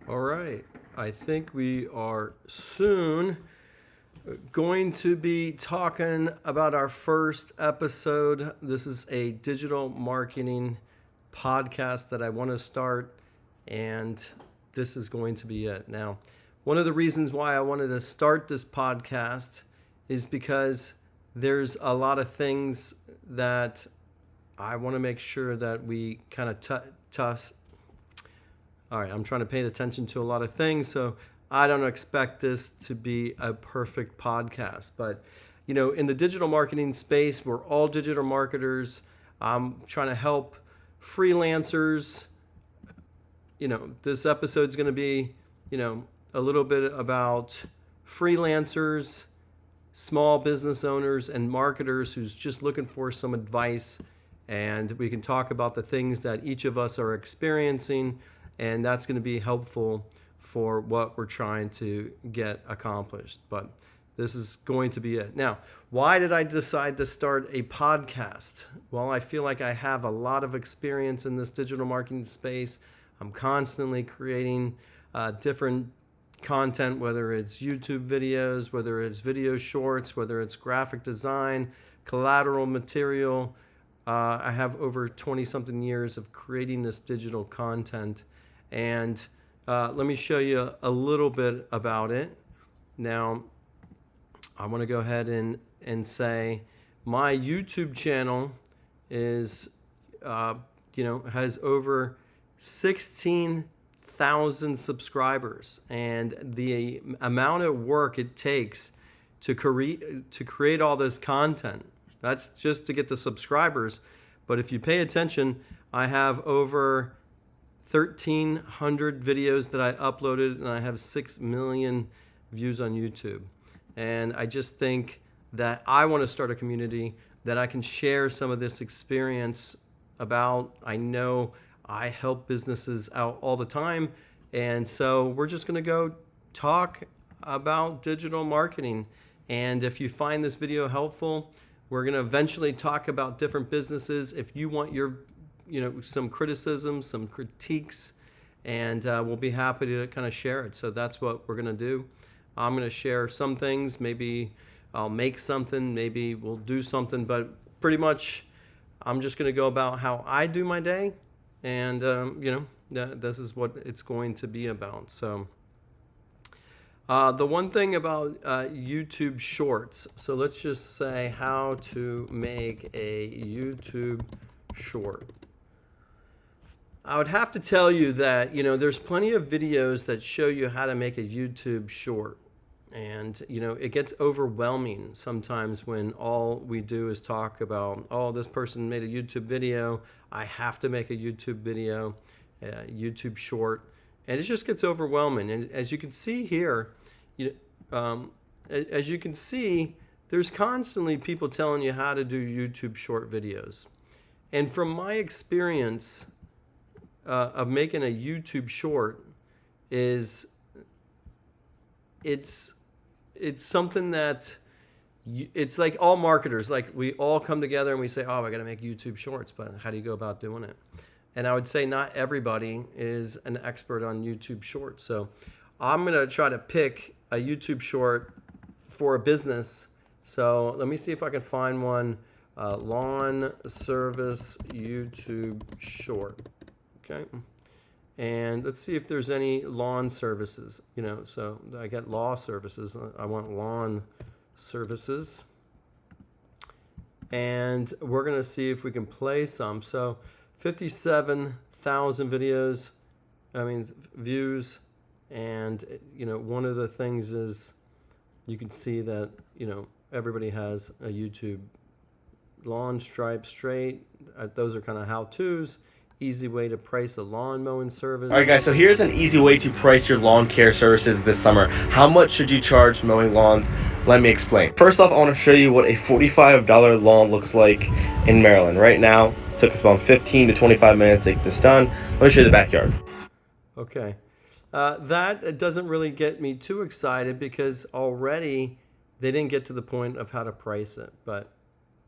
All right. I think we are soon going to be talking about our first episode. This is a digital marketing podcast that I want to start, and this is going to be it. Now, one of the reasons why I wanted to start this podcast is because there's a lot of things that I want to make sure that we kind of all right, I'm trying to pay attention to a lot of things, so I don't expect this to be a perfect podcast. But, in the digital marketing space, we're all digital marketers. I'm trying to help freelancers. This episode's going to be, a little bit about freelancers, small business owners, and marketers who's just looking for some advice. And we can talk about the things that each of us are experiencing, and that's going to be helpful for what we're trying to get accomplished. But this is going to be it. Now, why did I decide to start a podcast? Well, I feel like I have a lot of experience in this digital marketing space. I'm constantly creating different content, whether it's YouTube videos, whether it's video shorts, whether it's graphic design, collateral material. I have over 20-something years of creating this digital content. And let me show you a little bit about it. Now, I want to go ahead and say my YouTube channel is, has over 16,000 subscribers. And the amount of work it takes to create all this content, that's just to get the subscribers. But if you pay attention, I have over 1,300 videos that I uploaded, and I have 6 million views on YouTube. And I just think that I want to start a community that I can share some of this experience about. I know I help businesses out all the time, and so we're just going to go talk about digital marketing. And if you find this video helpful, we're going to eventually talk about different businesses. If you want your some criticism, some critiques, and we'll be happy to kind of share it. So that's what we're going to do. I'm going to share some things. Maybe I'll make something. Maybe we'll do something. But pretty much, I'm just going to go about how I do my day. And, this is what it's going to be about. So the one thing about YouTube Shorts. So let's just say how to make a YouTube short. I would have to tell you that, there's plenty of videos that show you how to make a YouTube short. And, it gets overwhelming sometimes when all we do is talk about, oh, this person made a YouTube video. I have to make a YouTube video, YouTube short. And it just gets overwhelming. And as you can see here, there's constantly people telling you how to do YouTube short videos. And from my experience, of making a YouTube short is it's something that it's like all marketers, like we all come together and we say, oh, I got to make YouTube shorts, but how do you go about doing it? And I would say not everybody is an expert on YouTube shorts. So I'm going to try to pick a YouTube short for a business. So let me see if I can find one, lawn service YouTube short. Okay, and let's see if there's any lawn services, so I got law services. I want lawn services. And we're going to see if we can play some. So 57,000 views. And, one of the things is you can see that, everybody has a YouTube lawn stripe straight. Those are kind of how-tos. Easy way to price a lawn mowing service. Alright guys, so here's an easy way to price your lawn care services this summer. How much should you charge mowing lawns? Let me explain. First off, I want to show you what a $45 lawn looks like in Maryland. Right now, it took us about 15 to 25 minutes to get this done. Let me show you the backyard. Okay. That doesn't really get me too excited because already they didn't get to the point of how to price it, but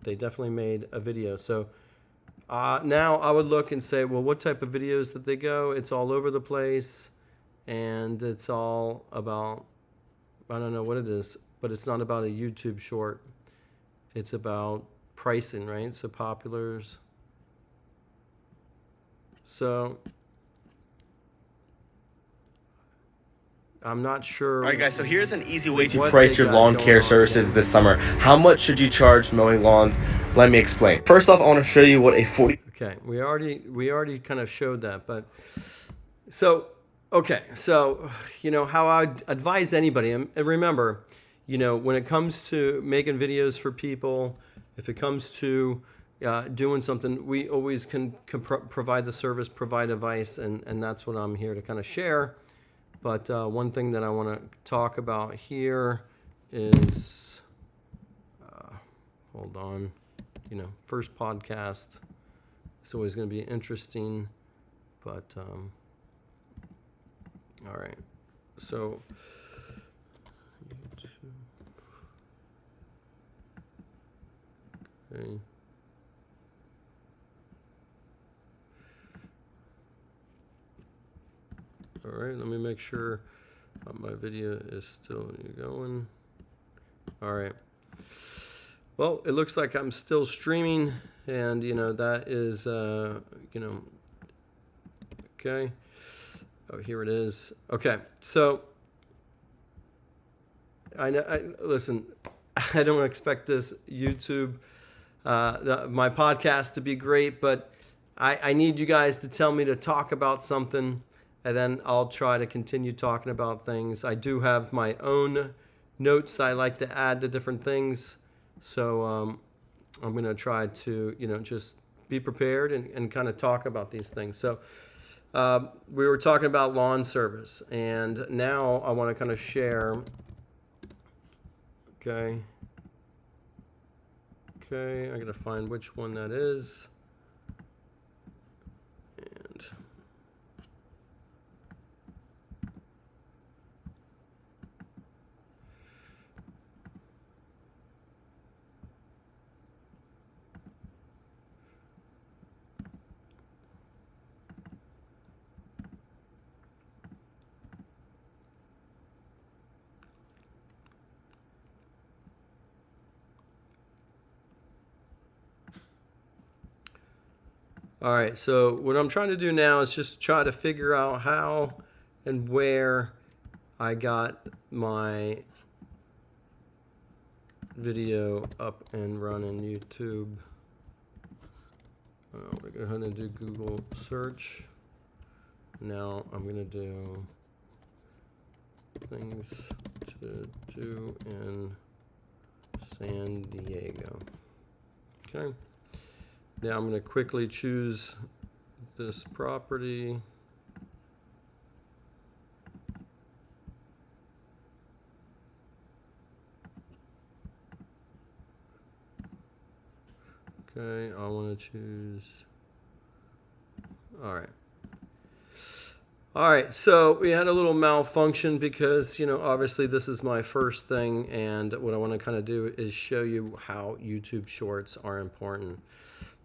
they definitely made a video. So now I would look and say, well, what type of videos did they go? It's all over the place. and it's all about, I don't know what it is, but it's not about a YouTube short. It's about pricing, right? So populars. So I'm not sure. All right, guys, so here's an easy way to what price they your got lawn going care on services here. this summer. How much should you charge mowing lawns? Let me explain. First off, I want to show you what a 40. Okay, we already kind of showed that, but so okay, so how I advise anybody, and remember, when it comes to making videos for people, if it comes to doing something, we always can provide the service, provide advice, and that's what I'm here to kind of share. But one thing that I want to talk about here is, hold on, first podcast. It's always going to be interesting, but all right. So okay. All right, let me make sure my video is still going. All right. Well, it looks like I'm still streaming, and that is okay. Oh, here it is. Okay, so listen. I don't expect this YouTube, my podcast to be great, but I need you guys to tell me to talk about something, and then I'll try to continue talking about things. I do have my own notes that I like to add to different things. So I'm going to try to, just be prepared and kind of talk about these things. So we were talking about lawn service, and now I want to kind of share. Okay. Okay, I got to find which one that is. And all right, so what I'm trying to do now is just try to figure out how and where I got my video up and running YouTube. We're going to go ahead and do Google search. Now I'm going to do things to do in San Diego. Okay. Now I'm going to quickly choose this property. Okay, I want to choose. All right. All right, so we had a little malfunction because, obviously this is my first thing, and what I want to kind of do is show you how YouTube Shorts are important.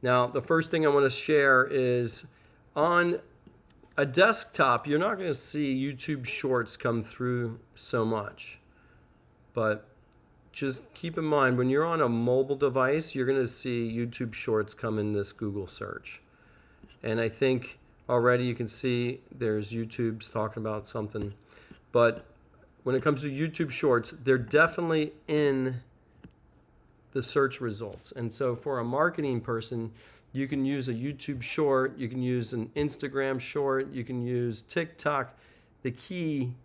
Now, the first thing I want to share is on a desktop, you're not going to see YouTube Shorts come through so much. But just keep in mind, when you're on a mobile device, you're going to see YouTube Shorts come in this Google search. And I think already you can see there's YouTube's talking about something. But when it comes to YouTube Shorts, they're definitely in the search results. And so for a marketing person, you can use a YouTube short, you can use an Instagram short, you can use TikTok. The key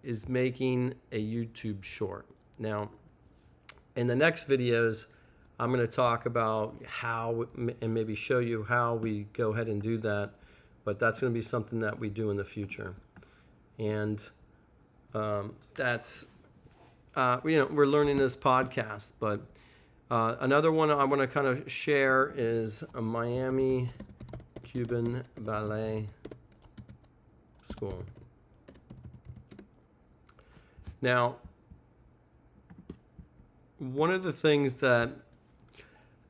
is making a YouTube short. Now, in the next videos, I'm going to talk about how and maybe show you how we go ahead and do that, but that's going to be something that we do in the future. And that's, we're learning this podcast, but another one I want to kind of share is a Miami Cuban Ballet School. Now, one of the things that,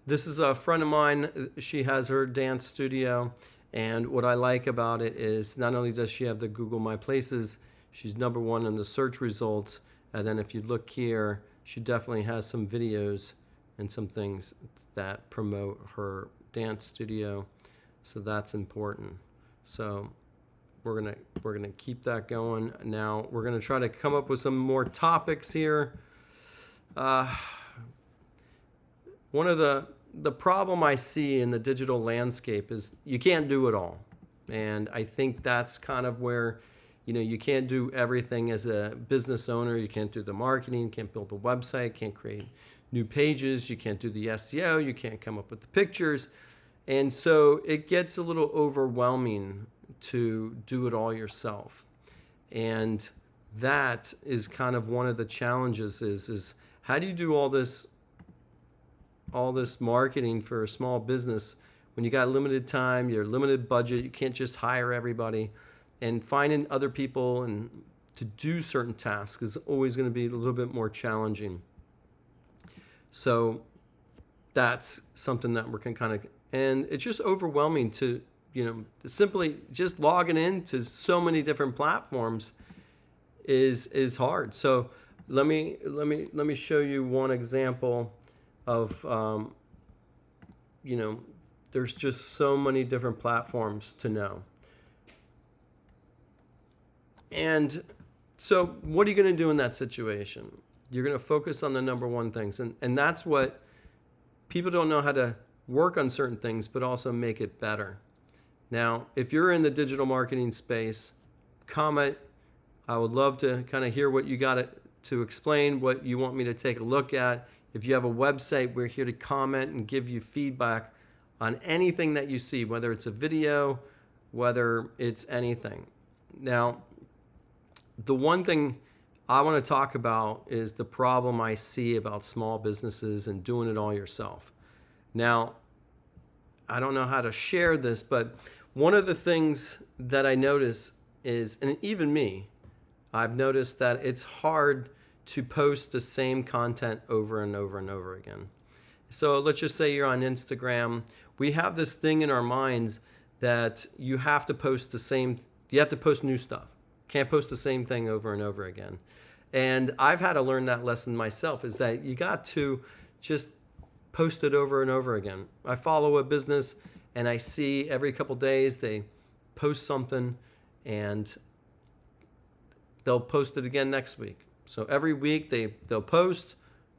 this is a friend of mine, she has her dance studio, And what I like about it is not only does she have the Google My Places, she's #1 in the search results. And then if you look here, she definitely has some videos and some things that promote her dance studio. So that's important. So we're gonna keep that going. Now we're gonna try to come up with some more topics here. One of the problem I see in the digital landscape is you can't do it all. And I think that's kind of where, you can't do everything as a business owner. You can't do the marketing, you can't build the website, can't create new pages, you can't do the SEO, you can't come up with the pictures. And so it gets a little overwhelming to do it all yourself. And that is kind of one of the challenges is how do you do all this marketing for a small business when you got limited time, you're limited budget, you can't just hire everybody, and finding other people and to do certain tasks is always going to be a little bit more challenging. So that's something that we're kind of, and it's just overwhelming to, simply just logging into so many different platforms is hard. So let me show you one example of, there's just so many different platforms to know. And so what are you going to do in that situation? You're going to focus on the #1 things. And that's what people don't know, how to work on certain things, but also make it better. Now, if you're in the digital marketing space, comment. I would love to kind of hear what you got to explain, what you want me to take a look at. If you have a website, we're here to comment and give you feedback on anything that you see, whether it's a video, whether it's anything. Now, the one thing I want to talk about is the problem I see about small businesses and doing it all yourself. Now, I don't know how to share this, but one of the things that I notice is, and even me, I've noticed that it's hard to post the same content over and over and over again. So let's just say you're on Instagram. We have this thing in our minds that you have to post you have to post new stuff. Can't post the same thing over and over again. And I've had to learn that lesson myself, is that you got to just post it over and over again. I follow a business and I see every couple days they post something and they'll post it again next week. So every week they'll post,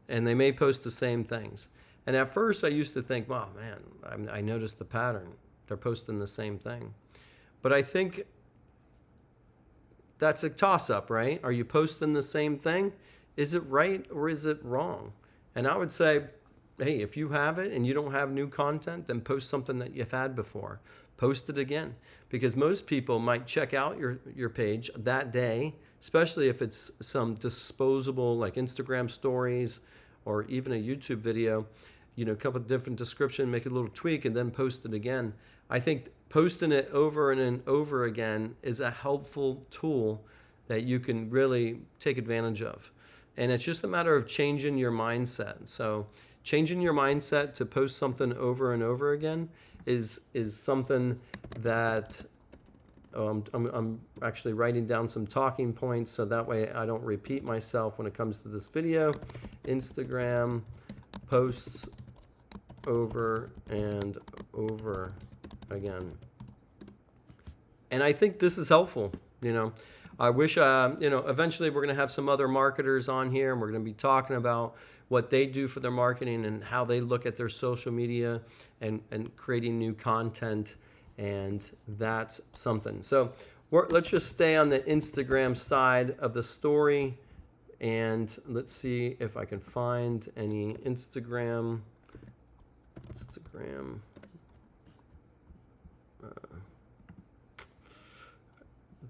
and they may post the same things. And at first I used to think, wow, man, I noticed the pattern. They're posting the same thing. But I think that's a toss-up, right? Are you posting the same thing? Is it right or is it wrong? And I would say, hey, if you have it and you don't have new content, then post something that you've had before. Post it again. Because most people might check out your page that day, especially if it's some disposable like Instagram stories or even a YouTube video, a couple of different description, make a little tweak and then post it again. I think posting it over and over again is a helpful tool that you can really take advantage of. And it's just a matter of changing your mindset. So changing your mindset to post something over and over again is something that I'm actually writing down some talking points so that way I don't repeat myself when it comes to this video. Instagram posts over and over again. And I think this is helpful. I wish, eventually we're going to have some other marketers on here, and we're going to be talking about what they do for their marketing and how they look at their social media and creating new content. And that's something. So let's just stay on the Instagram side of the story. And let's see if I can find any Instagram. Let's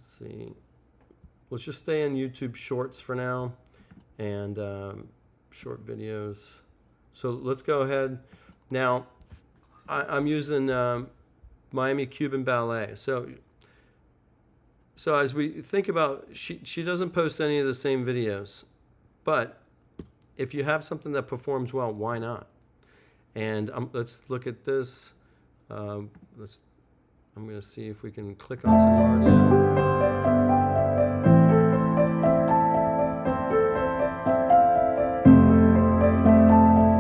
see. Let's just stay on YouTube Shorts for now, and short videos. So let's go ahead. Now, I'm using Miami Cuban Ballet. So as we think about, she doesn't post any of the same videos, but if you have something that performs well, why not? And let's look at this. I'm I'm going to see if we can click on some audio.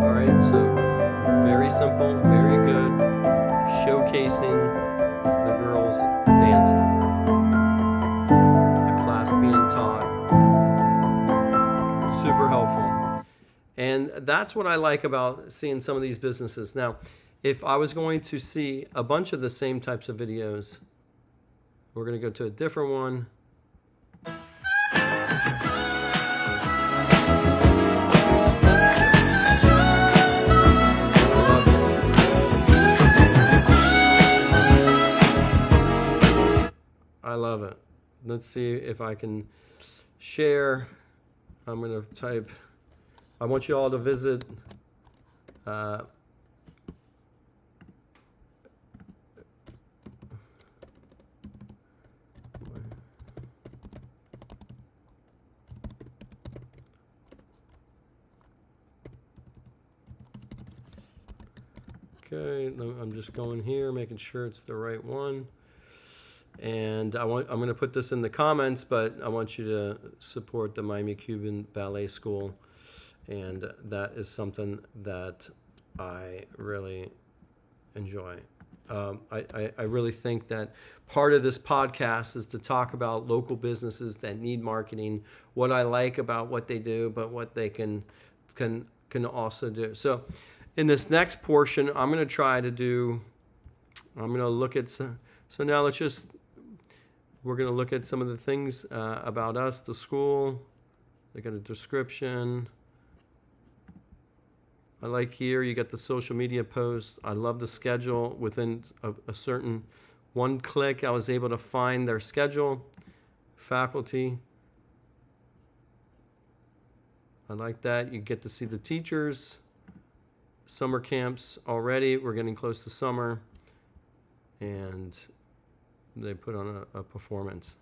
All right, so very simple, very good, showcasing the girls dancing. A class being taught. Super helpful. And that's what I like about seeing some of these businesses. Now, if I was going to see a bunch of the same types of videos, we're going to go to a different one. I love it. Let's see if I can share. I'm going to type, I want you all to visit okay, I'm just going here, making sure it's the right one. And I'm going to put this in the comments, but I want you to support the Miami Cuban Ballet School. And that is something that I really enjoy. I really think that part of this podcast is to talk about local businesses that need marketing, what I like about what they do, but what they can also do. So in this next portion, I'm going to try to do, I'm going to look at, so now we're going to look at some of the things about us, the school. I got a description. I like here, you got the social media posts. I love the schedule. Within a certain one click, I was able to find their schedule. Faculty. I like that. You get to see the teachers. Summer camps already. We're getting close to summer. And they put on a performance.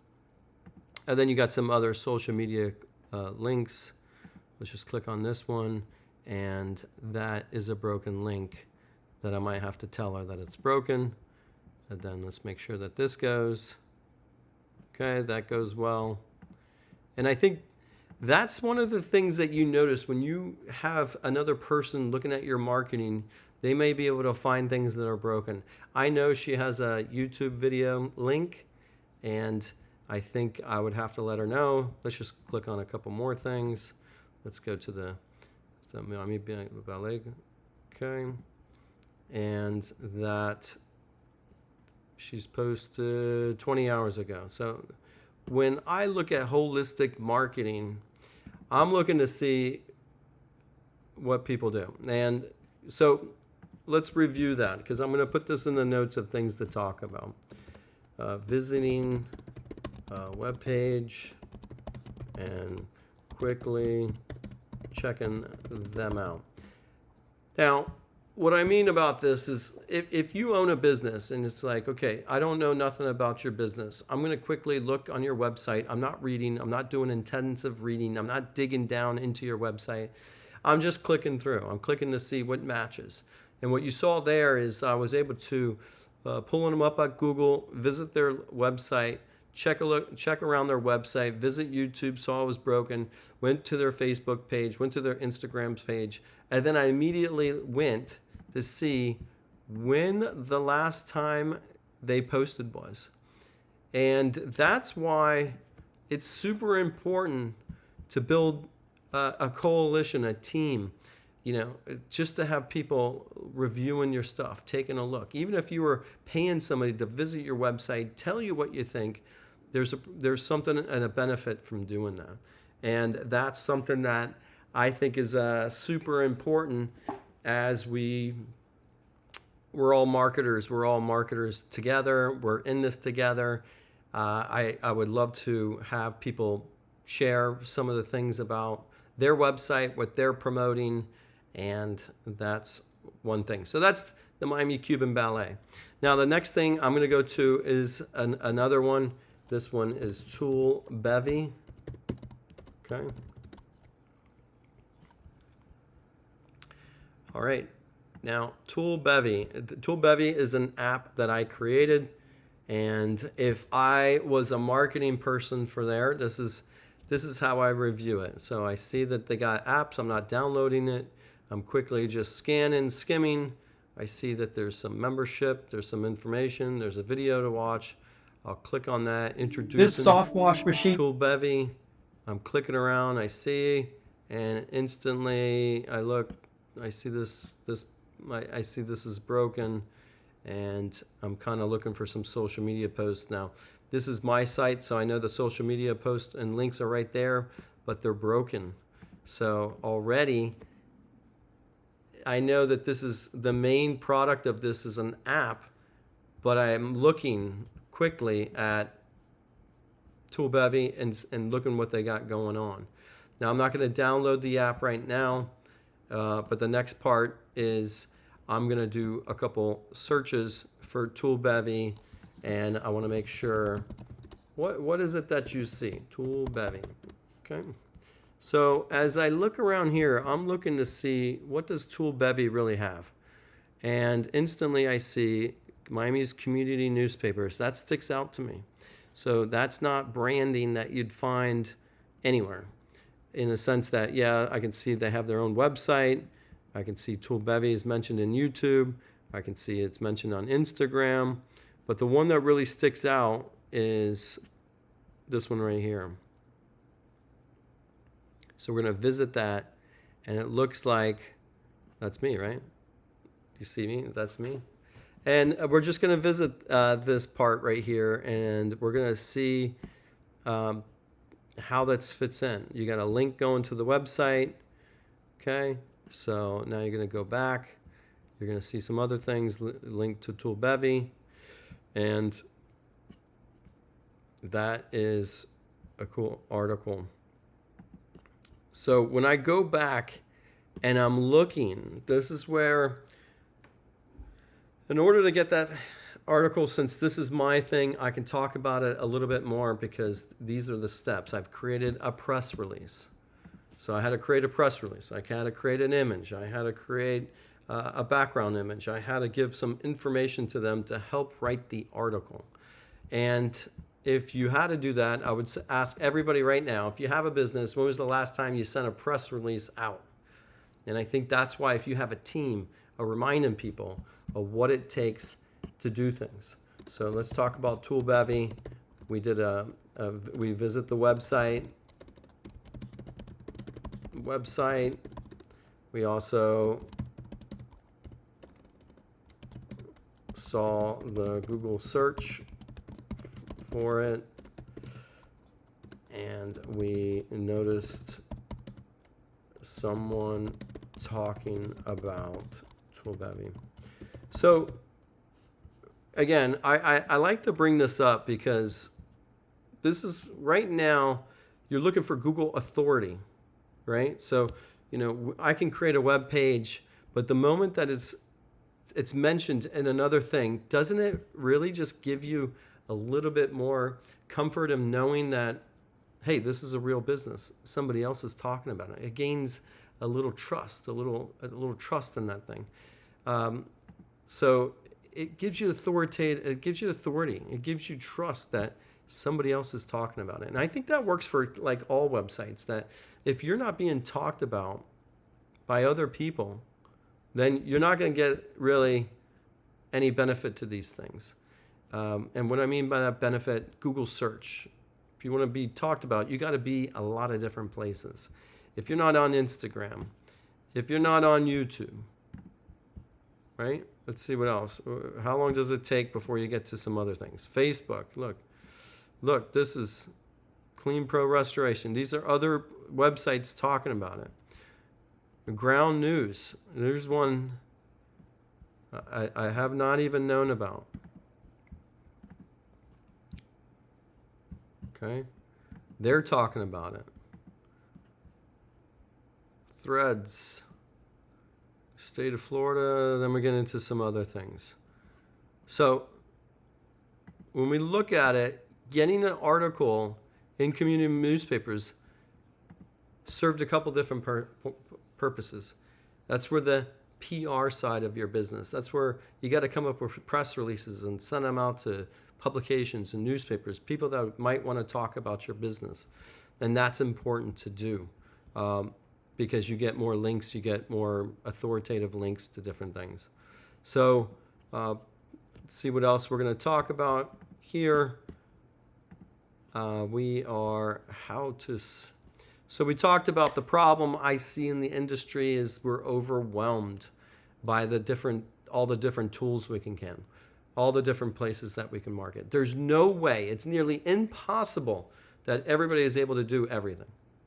And then you got some other social media links. Let's just click on this one. And that is a broken link that I might have to tell her that it's broken. And then let's make sure that this goes. Okay, that goes well. And I think that's one of the things that you notice when you have another person looking at your marketing. They may be able to find things that are broken. I know she has a YouTube video link, and I think I would have to let her know. Let's just click on a couple more things. Let's go to the Miami Ballet, okay, and that she's posted 20 hours ago. So when I look at holistic marketing, I'm looking to see what people do. And so let's review that, because I'm going to put this in the notes of things to talk about. Visiting a web page and quickly checking them out. Now, what I mean about this is if you own a business and it's like, okay, I don't know nothing about your business. I'm going to quickly look on your website. I'm not reading. I'm not doing intensive reading. I'm not digging down into your website. I'm just clicking through. I'm clicking to see what matches. And what you saw there is I was able to pull them up at Google, visit their website, check around their website, visit YouTube, saw it was broken, went to their Facebook page, went to their Instagram page, and then I immediately went to see when the last time they posted was. And that's why it's super important to build a coalition, a team, just to have people reviewing your stuff, taking a look. Even if you were paying somebody to visit your website, tell you what you think, there's something and a benefit from doing that. And that's something that I think is super important as we're all marketers. We're all marketers together. We're in this together. I would love to have people share some of the things about their website, what they're promoting, and that's one thing. So that's the Miami Cuban Ballet. Now the next thing I'm going to go to is another one. This one is Tool Bevy. Okay. All right. Now, Tool Bevy. Tool Bevy is an app that I created. And if I was a marketing person for there, this is how I review it. So I see that they got apps. I'm not downloading it. I'm quickly just scanning, skimming. I see that there's some membership, there's some information, there's a video to watch. I'll click on that, introduce This soft wash machine. Tool Bevy. I'm clicking around, I see, and instantly I look, I see I see this is broken, and I'm kind of looking for some social media posts now. This is my site, so I know the social media posts and links are right there, but they're broken. So already, I know that this is the main product of this is an app, but I'm looking quickly at Tool Bevy and looking what they got going on. Now, I'm not going to download the app right now, but the next part is I'm going to do a couple searches for Tool Bevy, and I want to make sure, what is it that you see? Tool Bevy. Okay. So as I look around here, I'm looking to see what does Tool Bevy really have. And instantly I see Miami's community newspapers. That sticks out to me. So that's not branding that you'd find anywhere, in the sense that, yeah, I can see they have their own website. I can see Tool Bevy is mentioned in YouTube. I can see it's mentioned on Instagram. But the one that really sticks out is this one right here. So we're going to visit that, and it looks like that's me, right? Do you see me? That's me. And we're just going to visit this part right here, and we're going to see how that fits in. You got a link going to the website. Okay, so now you're going to go back. You're going to see some other things linked to Tool Bevy, and that is a cool article. So when I go back and I'm looking, this is where, in order to get that article, since this is my thing, I can talk about it a little bit more because these are the steps. I've created a press release. So I had to create a press release. I had to create an image. I had to create a background image. I had to give some information to them to help write the article. And if you had to do that, I would ask everybody right now, if you have a business, when was the last time you sent a press release out? And I think that's why, if you have a team, reminding people of what it takes to do things. So let's talk about Tool Bevy. We did we visit the website. We also saw the Google search for it, and we noticed someone talking about Tool Bevy. So again, I like to bring this up because this is, right now, you're looking for Google authority, right? So, you know, I can create a web page, but the moment that it's mentioned in another thing, doesn't it really just give you a little bit more comfort in knowing that, hey, this is a real business. Somebody else is talking about it. It gains a little trust, a little trust in that thing. So it gives you authority. It gives you trust that somebody else is talking about it. And I think that works for like all websites, that if you're not being talked about by other people, then you're not going to get really any benefit to these things. And what I mean by that benefit, Google search. If you want to be talked about, you got to be a lot of different places. If you're not on Instagram, if you're not on YouTube, right? Let's see what else. How long does it take before you get to some other things? Facebook, look, this is Clean Pro Restoration. These are other websites talking about it. Ground News, there's one I have not even known about. Okay, they're talking about it. Threads, State of Florida, then we get into some other things. So when we look at it, getting an article in community newspapers served a couple different purposes. That's where the PR side of your business, that's where you got to come up with press releases and send them out to publications and newspapers, people that might want to talk about your business. And that's important to do because you get more links, you get more authoritative links to different things. So let's see what else we're going to talk about here. So we talked about the problem I see in the industry is we're overwhelmed by all the different tools we can, all the different places that we can market. There's no way, it's nearly impossible that everybody is able to do everything.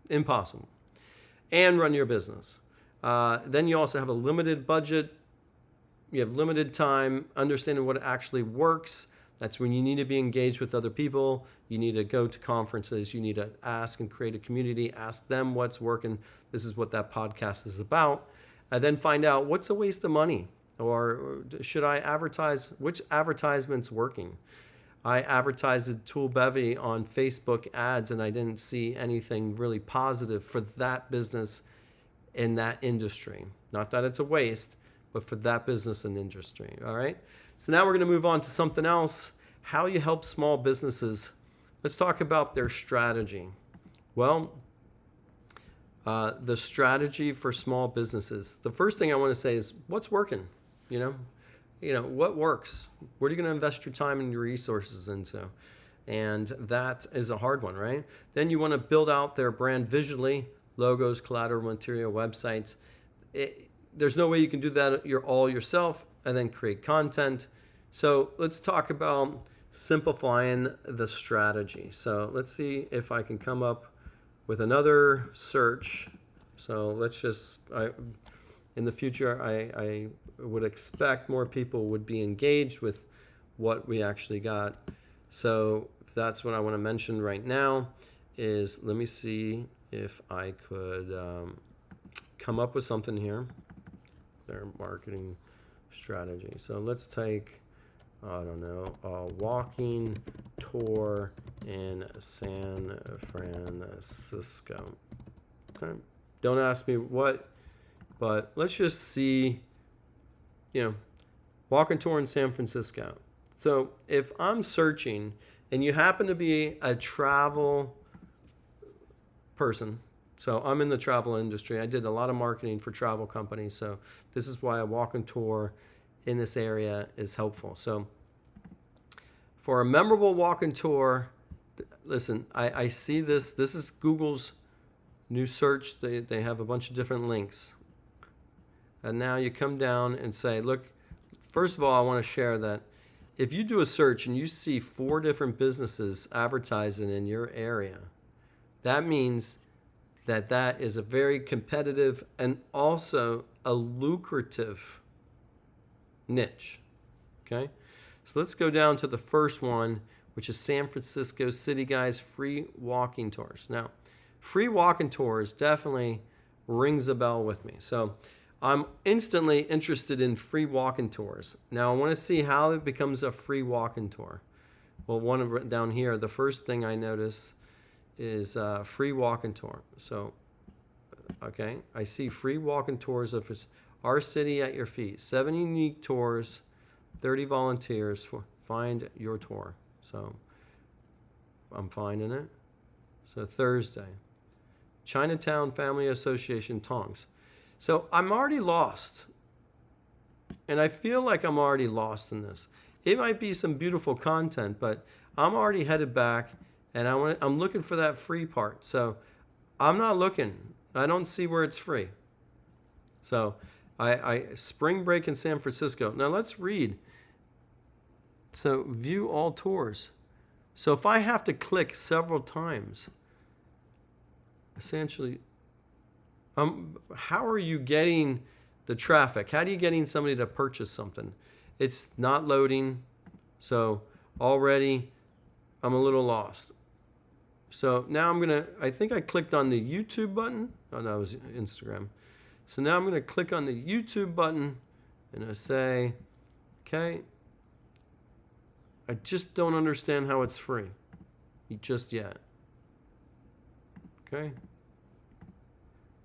Impossible. And run your business. Then you also have a limited budget. You have limited time, understanding what actually works. That's when you need to be engaged with other people. You need to go to conferences. You need to ask and create a community. Ask them what's working. This is what that podcast is about. And then find out what's a waste of money. Or should I advertise? Which advertisement's working? I advertised a tool bevy on Facebook ads and I didn't see anything really positive for that business in that industry. Not that it's a waste, but for that business and industry. All right. So now we're going to move on to something else. How you help small businesses. Let's talk about their strategy. Well, the strategy for small businesses. The first thing I want to say is what's working. You know what works. What are you going to invest your time and your resources into? And that is a hard one, right? Then you want to build out their brand visually, logos, collateral material, websites. There's no way you can do that all yourself and then create content. So let's talk about simplifying the strategy. So let's see if I can come up with another search. So let's just, in the future, I would expect more people would be engaged with what we actually got. So that's what I want to mention right now is, let me see if I could come up with something here. Their marketing strategy. So let's take, I don't know, a walking tour in San Francisco. Okay. Don't ask me what, but let's just see, walking tour in San Francisco. So if I'm searching and you happen to be a travel person, so I'm in the travel industry. I did a lot of marketing for travel companies. So this is why a walk-in tour in this area is helpful. So for a memorable walk-in tour, listen, I see this. This is Google's new search. They have a bunch of different links. And now you come down and say, look, first of all, I want to share that if you do a search and you see 4 different businesses advertising in your area, that means that is a very competitive and also a lucrative niche. Okay, so let's go down to the first one, which is San Francisco City Guys free walking tours. Now, free walking tours definitely rings a bell with me. So I'm instantly interested in free walking tours. Now I want to see how it becomes a free walking tour. Well, one down here, the first thing I notice is free walking tour. So, okay, I see free walking tours of our city at your feet. 7 unique tours, 30 volunteers. Find your tour. So I'm finding it. So Thursday, Chinatown Family Association Tongs. So I'm already lost. And I feel like I'm already lost in this. It might be some beautiful content, but I'm already headed back. And I'm looking for that free part. So I'm not looking. I don't see where it's free. So I spring break in San Francisco. Now let's read. So view all tours. So if I have to click several times, essentially, how are you getting the traffic? How are you getting somebody to purchase something? It's not loading. So already I'm a little lost. So now I think I clicked on the YouTube button. Oh, no, it was Instagram. So now I'm going to click on the YouTube button and I say, okay, I just don't understand how it's free just yet. Okay.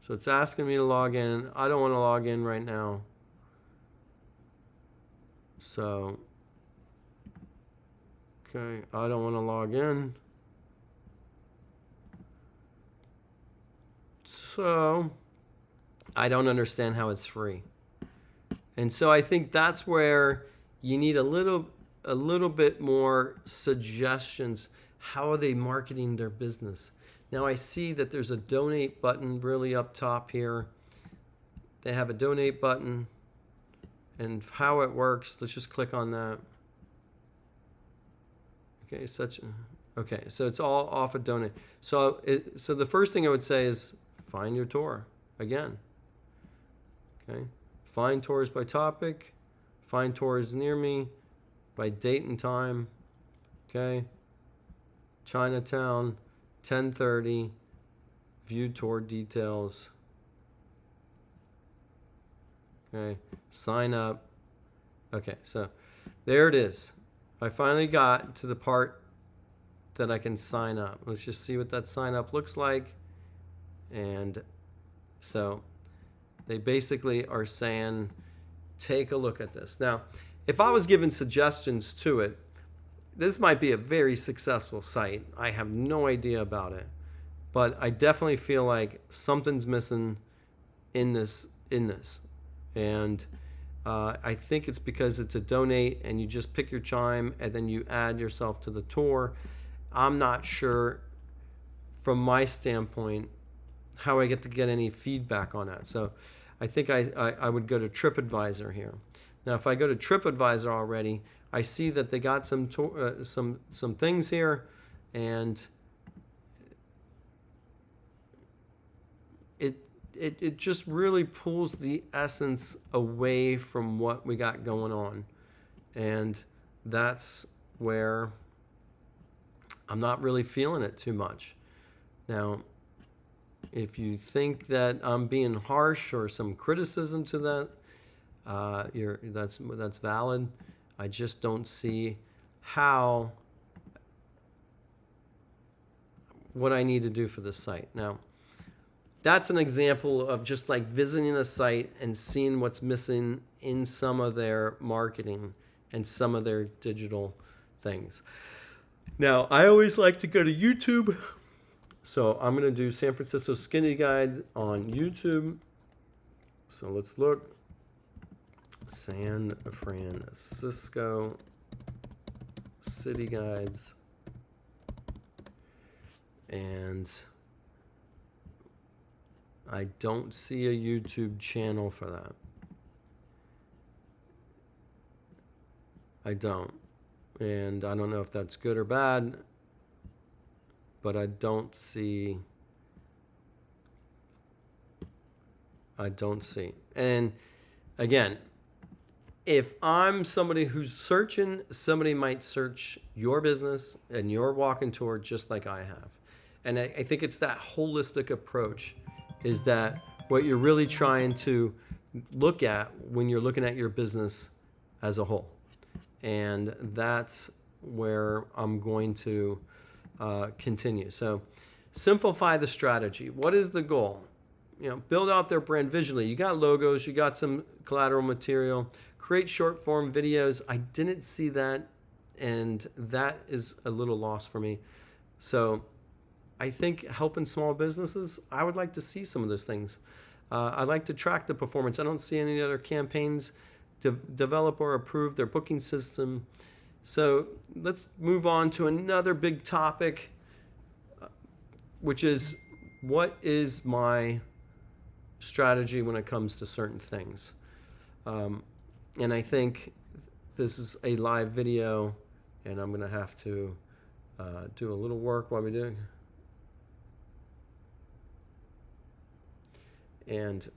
So it's asking me to log in. I don't want to log in right now. Okay, I don't want to log in. So I don't understand how it's free. And so I think that's where you need a little bit more suggestions. How are they marketing their business? Now I see that there's a donate button really up top here. They have a donate button, and how it works, let's just click on that. Okay, so it's all off of donate. So the first thing I would say is find your tour again. Okay, find tours by topic, find tours near me by date and time. Okay, Chinatown, 10:30, view tour details. Okay, sign up. Okay, so there it is. I finally got to the part that I can sign up. Let's just see what that sign up looks like. And so they basically are saying, take a look at this. Now, if I was given suggestions to it, this might be a very successful site. I have no idea about it, but I definitely feel like something's missing in this. And I think it's because it's a donate and you just pick your chime and then you add yourself to the tour. I'm not sure from my standpoint how I get to get any feedback on that. So I think I would go to TripAdvisor here. Now, if I go to TripAdvisor already, I see that they got some things here, and it just really pulls the essence away from what we got going on. And that's where I'm not really feeling it too much. Now, if you think that I'm being harsh or some criticism to that, that's valid. I just don't see what I need to do for this site. Now, that's an example of just like visiting a site and seeing what's missing in some of their marketing and some of their digital things. Now, I always like to go to YouTube. So I'm going to do San Francisco Skinny Guide on YouTube. So let's look. San Francisco City Guides. And I don't see a YouTube channel for that. I don't. And I don't know if that's good or bad, but I don't see. And again, if I'm somebody who's searching, somebody might search your business and your walking tour just like I have. And I think it's that holistic approach is that what you're really trying to look at when you're looking at your business as a whole. And that's where I'm going to continue. So simplify the strategy. What is the goal? Build out their brand visually. You got logos, you got some collateral material, create short form videos. I didn't see that, and that is a little lost for me. So I think helping small businesses, I would like to see some of those things. I'd like to track the performance. I don't see any other campaigns develop or approve their booking system. So let's move on to another big topic, which is what is my strategy when it comes to certain things. And I think this is a live video, and I'm going to have to do a little work while we do it. And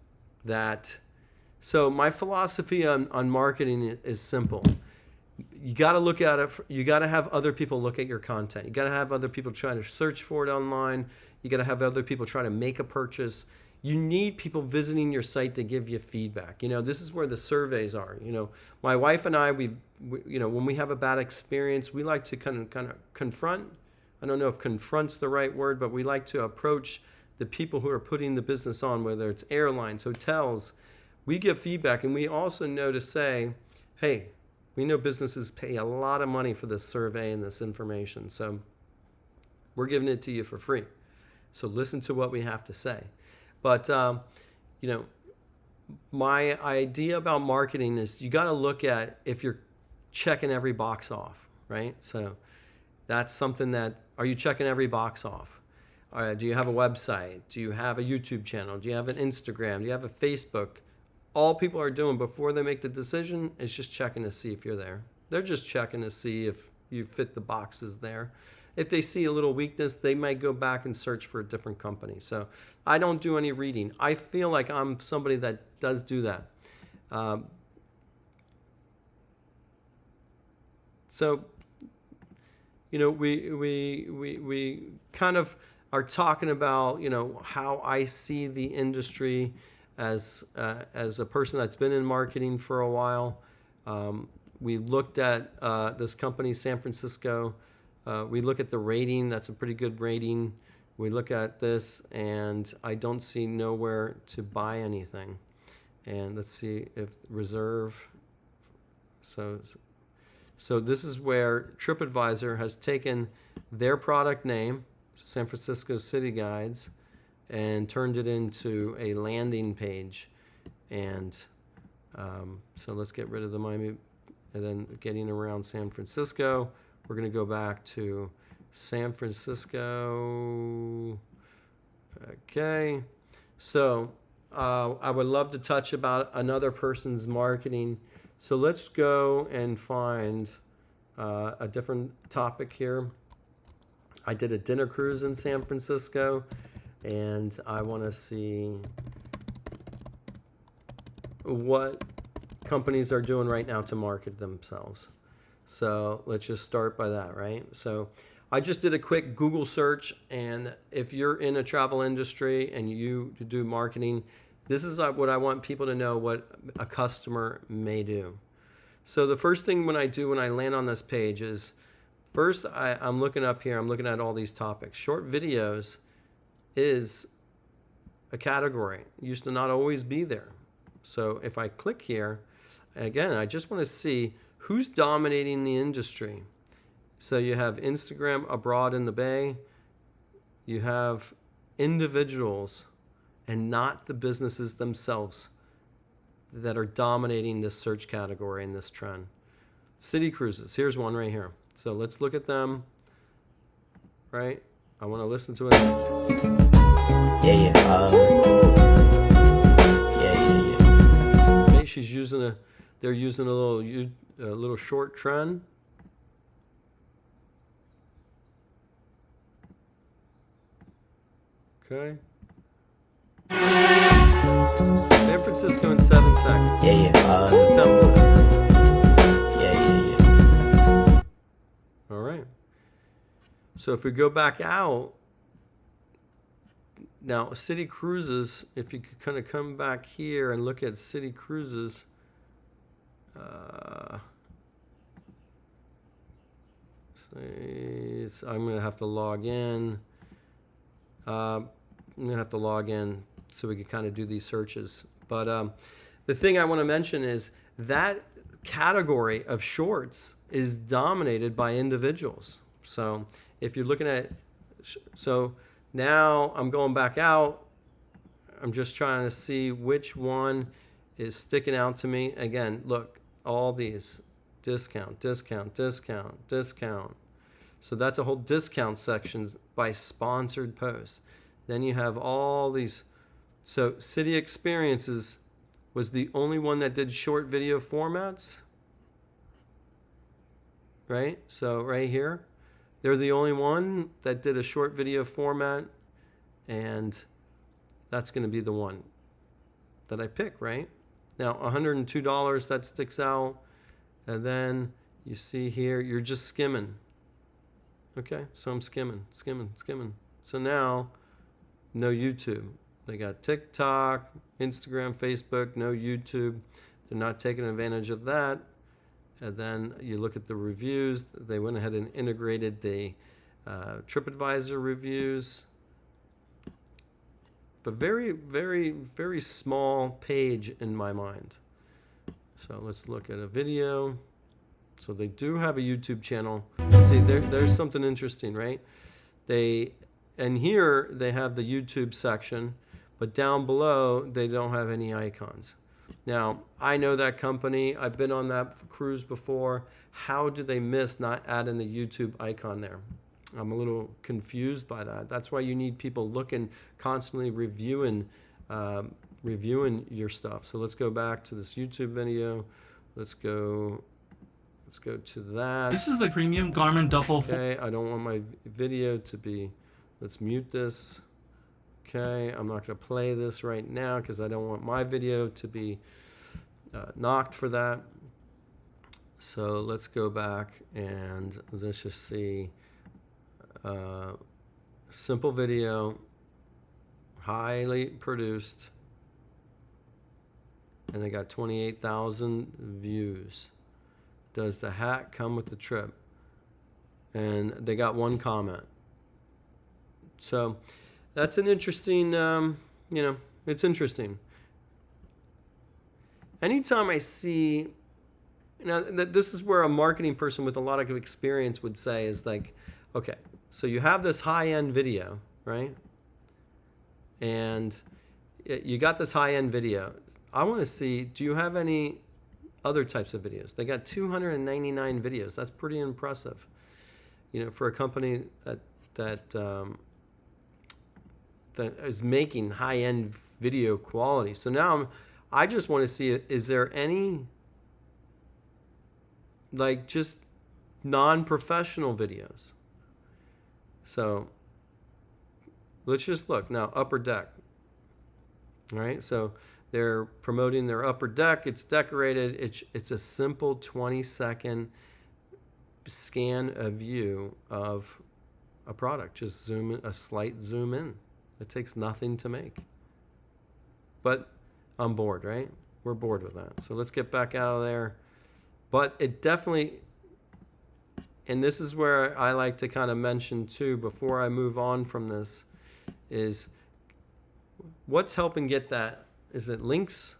so my philosophy on marketing is simple. You got to look at it. You got to have other people look at your content. You got to have other people try to search for it online. You got to have other people try to make a purchase. You need people visiting your site to give you feedback. This is where the surveys are. My wife and I, we when we have a bad experience, we like to kind of confront. I don't know if confront's the right word, but we like to approach the people who are putting the business on, whether it's airlines, hotels. We give feedback, and we also know to say, hey, We know businesses pay a lot of money for this survey and this information. So we're giving it to you for free. So listen to what we have to say. But, you know, my idea about marketing is you got to look at if you're checking every box off, right? So that's something that, are you checking every box off? Do you have a website? Do you have a YouTube channel? Do you have an Instagram? Do you have a Facebook? All people are doing before they make the decision is just checking to see if you're there. They're just checking to see if you fit the boxes there. If they see a little weakness, they might go back and search for a different company. So I don't do any reading. I feel like I'm somebody that does do that. So, you know, we kind of are talking about, you know, how I see the industry as a person that's been in marketing for a while. We looked at this company, San Francisco. We look at the rating. That's a pretty good rating. We look at this, and I don't see nowhere to buy anything. And let's see if reserve. So this is where TripAdvisor has taken their product name, San Francisco City Guides, and turned it into a landing page. And so let's get rid of the Miami, and then getting around San Francisco. We're going to go back to San Francisco. Okay. So I would love to touch about another person's marketing. So let's go and find a different topic here. I did a dinner cruise in San Francisco, and I want to see what companies are doing right now to market themselves. So let's just start by that, right? So I just did a quick Google search, and if you're in a travel industry and you do marketing, this is what I want people to know what a customer may do. So the first thing when I land on this page is, first I'm looking up here, I'm looking at all these topics. Short videos is a category. It used to not always be there. So if I click here, again, I just want to see who's dominating the industry. So you have Instagram abroad in the Bay. You have individuals and not the businesses themselves that are dominating this search category and this trend. City cruises, here's one right here. So let's look at them, right? I want to listen to it. Yeah. Okay, she's using they're using a little short trend. Okay. San Francisco in 7 seconds. That's a template. All right. So if we go back out, now city cruises, if you could kind of come back here and look at city cruises, I'm going to have to log in. I'm going to have to log in so we can kind of do these searches. But the thing I want to mention is that category of shorts is dominated by individuals. So if you're looking at, so now I'm going back out. I'm just trying to see which one is sticking out to me. Again, look, all these discount, discount, discount, discount. So that's a whole discount section by sponsored posts. Then you have all these. So City Experiences was the only one that did short video formats, right? So right here, they're the only one that did a short video format, and that's going to be the one that I pick, right? Now, $102, that sticks out. And then you see here, you're just skimming. Okay, so I'm skimming. So now, no YouTube. They got TikTok, Instagram, Facebook, no YouTube. They're not taking advantage of that. And then you look at the reviews. They went ahead and integrated the TripAdvisor reviews. But very, very, very small page in my mind. So let's look at a video. So they do have a YouTube channel. See, there's something interesting, right? And here they have the YouTube section, but down below they don't have any icons. Now, I know that company. I've been on that cruise before. How do they miss not adding the YouTube icon there? I'm a little confused by that. That's why you need people looking, constantly reviewing your stuff. So let's go back to this YouTube video. Let's go to that. This is the premium garment duffel. Okay, I don't want my video to be, let's mute this. Okay, I'm not going to play this right now because I don't want my video to be knocked for that. So let's go back and let's just see. Simple video, highly produced, and they got 28,000 views. Does the hat come with the trip? And they got 1 comment. So that's an interesting, it's interesting. Anytime I see, this is where a marketing person with a lot of experience would say is like, okay, so you have this high-end video, right? And you got this high-end video. I want to see, do you have any other types of videos? They got 299 videos. That's pretty impressive. For a company that is making high-end video quality. So now I just want to see, is there any like just non-professional videos? So let's just look now. Upper Deck. All right, so they're promoting their upper deck. It's decorated. It's a simple 20-second scan a view of a product. Just zoom in, a slight zoom in. It takes nothing to make. But I'm bored, right? We're bored with that. So let's get back out of there. But it definitely, and this is where I like to kind of mention too, before I move on from this, is what's helping get that? Is it links?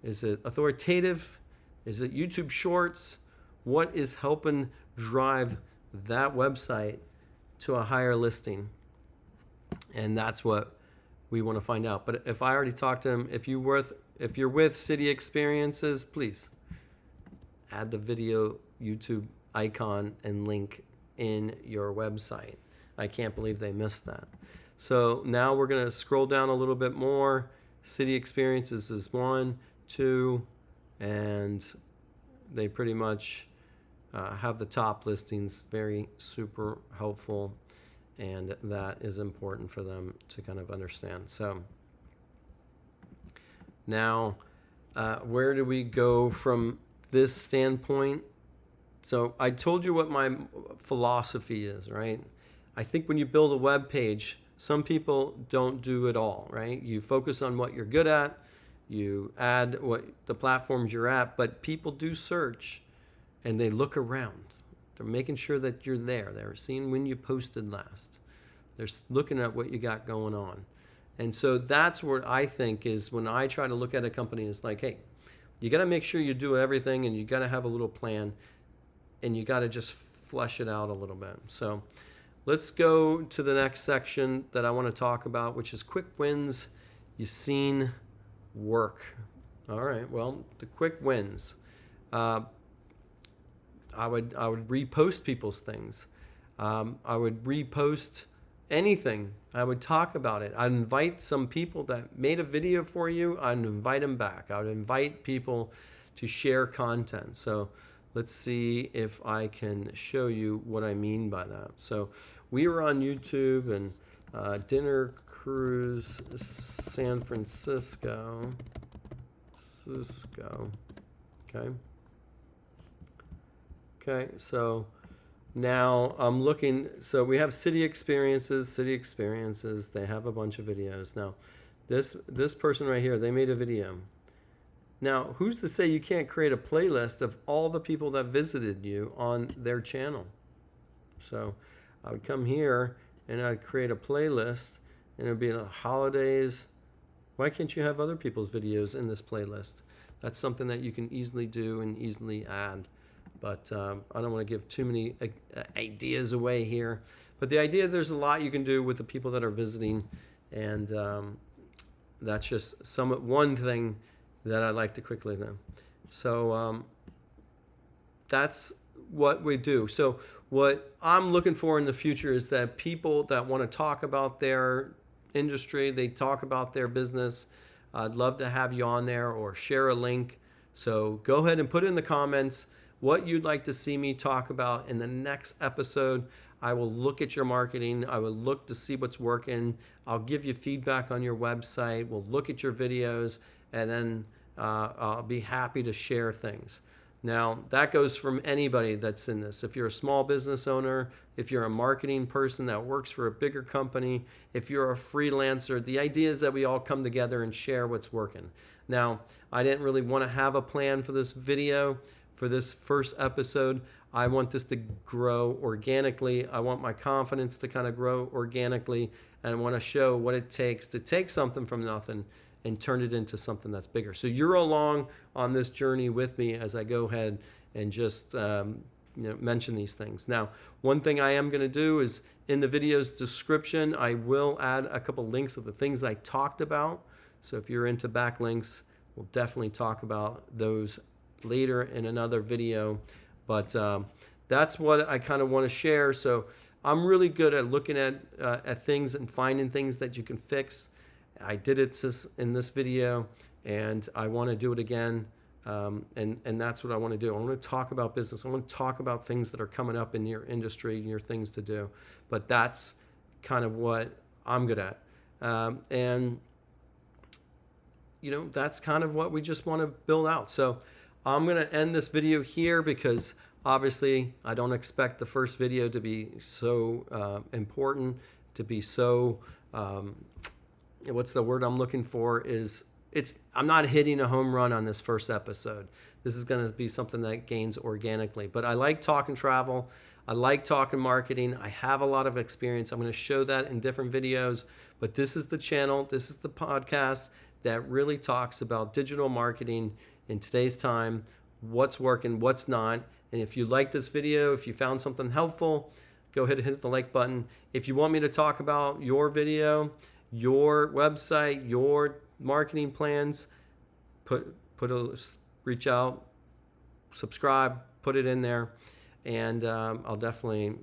Is it authoritative? Is it YouTube Shorts? What is helping drive that website to a higher listing? And that's what we want to find out. But if I already talked to him, if you're with City Experiences, please add the video YouTube icon and link in your website. I can't believe they missed that. So now we're going to scroll down a little bit more. City Experiences is 1, 2, and they pretty much have the top listings. Very super helpful, and that is important for them to kind of understand. So now where do we go from this standpoint? So I told you what my philosophy is, right? I think when you build a web page, some people don't do it all, right? You focus on what you're good at, you add what the platforms you're at, but people do search and they look around. They're making sure that you're there. They're seeing when you posted last. They're looking at what you got going on. And so that's where I think is when I try to look at a company, it's like, hey, you got to make sure you do everything and you got to have a little plan and you got to just flesh it out a little bit. So let's go to the next section that I want to talk about, which is quick wins you've seen work. All right, well, the quick wins. I would repost people's things. I would repost anything. I would talk about it. I'd invite some people that made a video for you. I'd invite them back. I would invite people to share content. So let's see if I can show you what I mean by that. So we were on YouTube and dinner cruise San Francisco. Okay, so now I'm looking, so we have City Experiences, they have a bunch of videos. Now, this person right here, they made a video. Now, who's to say you can't create a playlist of all the people that visited you on their channel? So I would come here and I'd create a playlist and it would be holidays. Why can't you have other people's videos in this playlist? That's something that you can easily do and easily add. But I don't want to give too many ideas away here. But the idea, there's a lot you can do with the people that are visiting, and that's just one thing that I'd like to quickly know. So that's what we do. So what I'm looking for in the future is that people that want to talk about their industry, they talk about their business, I'd love to have you on there or share a link. So go ahead and put in the comments what you'd like to see me talk about in the next episode. I will look at your marketing. I will look to see what's working. I'll give you feedback on your website. We'll look at your videos, and then I'll be happy to share things. Now, that goes from anybody that's in this. If you're a small business owner, if you're a marketing person that works for a bigger company, if you're a freelancer, the idea is that we all come together and share what's working. Now, I didn't really want to have a plan for this video, for this first episode. I want this to grow organically. I want my confidence to kind of grow organically, and I want to show what it takes to take something from nothing and turn it into something that's bigger. So you're along on this journey with me as I go ahead and just mention these things. Now, one thing I am going to do is in the video's description, I will add a couple links of the things I talked about. So if you're into backlinks, we'll definitely talk about those later in another video. But that's what I kind of want to share. So I'm really good at looking at things and finding things that you can fix. I did it in this video, and I want to do it again. And that's what I want to do. I want to talk about business. I want to talk about things that are coming up in your industry and your things to do. But that's kind of what I'm good at. And that's kind of what we just want to build out. So I'm going to end this video here because obviously I don't expect the first video to be so important, to be so, what's the word I'm looking for is, I'm not hitting a home run on this first episode. This is going to be something that gains organically. But I like talking travel. I like talking marketing. I have a lot of experience. I'm going to show that in different videos. But this is the channel, this is the podcast that really talks about digital marketing in today's time, what's working, what's not. And if you like this video, if you found something helpful, go ahead and hit the like button. If you want me to talk about your video, your website, your marketing plans, reach out, subscribe, put it in there, and I'll definitely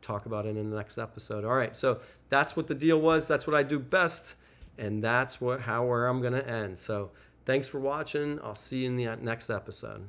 talk about it in the next episode. All right, so that's what the deal was. That's what I do best, and that's where I'm gonna end. So thanks for watching. I'll see you in the next episode.